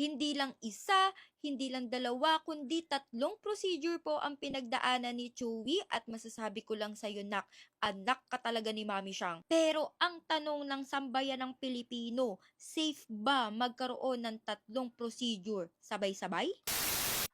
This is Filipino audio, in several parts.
Hindi lang isa, hindi lang dalawa, kundi 3 procedure po ang pinagdaanan ni Chewy at masasabi ko lang sa'yo, nak, anak ka talaga ni Mami Siyang. Pero ang tanong ng sambayan ng Pilipino, safe ba magkaroon ng 3 procedure sabay-sabay?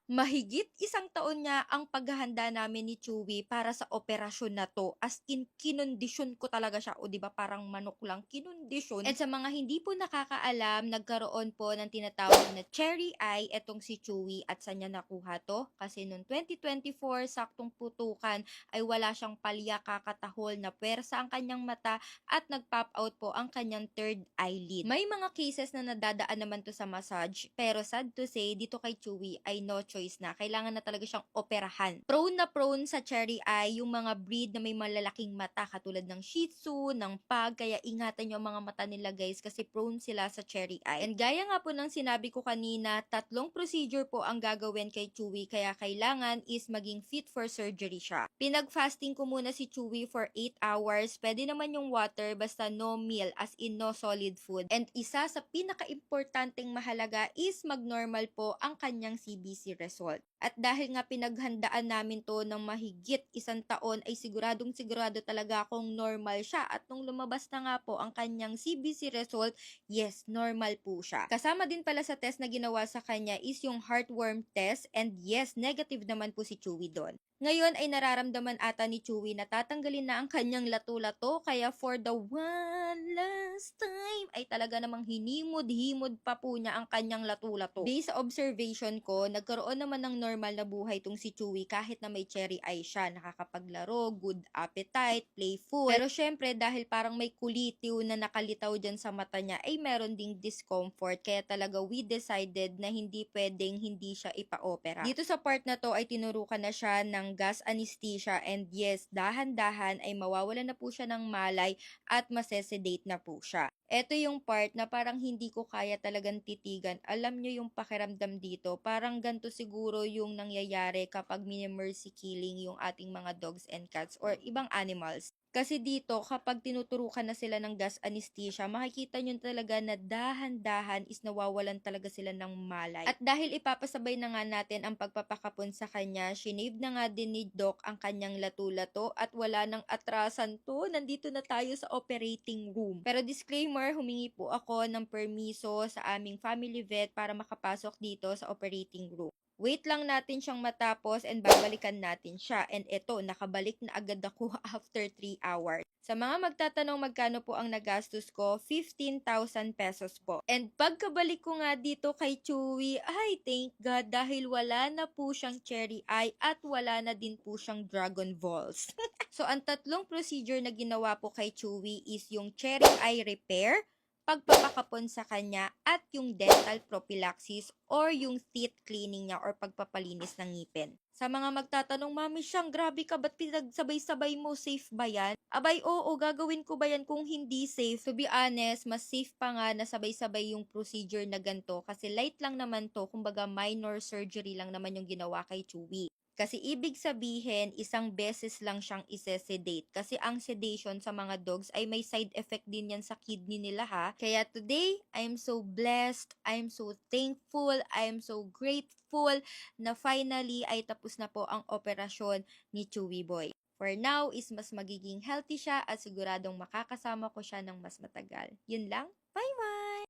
Mahigit 1 taon niya ang paghahanda namin ni Chewy para sa operasyon na 'to, as in kinondisyon ko talaga siya, o 'di ba parang manok lang, kinondisyon. And sa mga hindi po nakakaalam, nagkaroon po ng tinatawag na cherry eye etong si Chewy. At saan niya nakuha 'to? Kasi noong 2024, saktong putukan ay wala siyang palya, kakatahol na puwersa ang kanyang mata at nag-pop out po ang kanyang third eyelid. May mga cases na nadadaan naman 'to sa massage, pero sad to say, dito kay Chewy ay no choice na. Kailangan na talaga siyang operahan. Prone na prone sa cherry eye yung mga breed na may malalaking mata katulad ng Shih Tzu, ng Pug, kaya ingatan niyo ang mga mata nila guys kasi prone sila sa cherry eye. And gaya nga po ng sinabi ko kanina, 3 procedure po ang gagawin kay Chewy, kaya kailangan is maging fit for surgery siya. Pinag-fasting ko muna si Chewy for 8 hours. Pwede naman yung water basta no meal, as in no solid food. And isa sa pinaka-importanteng mahalaga is mag-normal po ang kanyang CBC result. At dahil nga pinaghandaan namin to ng mahigit 1 taon, ay siguradong sigurado talaga kung normal siya. At nung lumabas na nga po ang kanyang CBC result, yes, normal po siya. Kasama din pala sa test na ginawa sa kanya is yung heartworm test, and yes, negative naman po si Chewy doon. Ngayon ay nararamdaman ata ni Chewy na tatanggalin na ang kanyang lato-lato, kaya for the one last time ay talaga namang hinimod-himod pa po niya ang kanyang lato-lato. Based sa observation ko, nagkaroon naman ng normal na buhay tong si Chewy kahit na may cherry eye siya. Nakakapaglaro, good appetite, playful. Pero syempre dahil parang may kulitiw na nakalitaw dyan sa mata niya, ay meron ding discomfort, kaya talaga we decided na hindi pwedeng hindi siya ipa-opera. Dito sa part na to ay tinurukan na siya ng gas anesthesia, and yes, dahan-dahan ay mawawala na po siya ng malay at masesedate na po siya. Ito yung part na parang hindi ko kaya talagang titigan. Alam nyo yung pakiramdam dito, parang ganito siguro yung nangyayari kapag mini-mercy killing yung ating mga dogs and cats or ibang animals. Kasi dito, kapag tinuturukan na sila ng gas anesthesia, makikita nyo talaga na dahan-dahan is nawawalan talaga sila ng malay. At dahil ipapasabay na nga natin ang pagpapakapon sa kanya, shinave na nga din ni Doc ang kanyang lato-lato at wala nang atrasan to. Nandito na tayo sa operating room. Pero disclaimer, humingi po ako ng permiso sa aming family vet para makapasok dito sa operating room. Wait lang natin siyang matapos and babalikan natin siya. And eto, nakabalik na agad ako after 3 hours. Sa mga magtatanong magkano po ang nagastos ko, 15,000 pesos po. And pagkabalik ko nga dito kay Chewy, ay thank God dahil wala na po siyang cherry eye at wala na din po siyang dragon balls. So ang 3 procedure na ginawa po kay Chewy is yung cherry eye repair, pagpapakapon sa kanya, at yung dental prophylaxis or yung teeth cleaning niya or pagpapalinis ng ngipin. Sa mga magtatanong, Mami Siyang, grabe ka, ba't pinagsabay-sabay mo? Safe ba yan? Abay, oo, gagawin ko ba yan kung hindi safe? To be honest, mas safe pa nga na sabay-sabay yung procedure na ganito kasi light lang naman to, kumbaga minor surgery lang naman yung ginawa kay Chewy. Kasi ibig sabihin, isang beses lang siyang isesedate. Kasi ang sedation sa mga dogs ay may side effect din yan sa kidney nila ha. Kaya today, I'm so blessed, I'm so thankful, I'm so grateful na finally ay tapos na po ang operasyon ni Chewy Boy. For now is mas magiging healthy siya at siguradong makakasama ko siya ng mas matagal. Yun lang.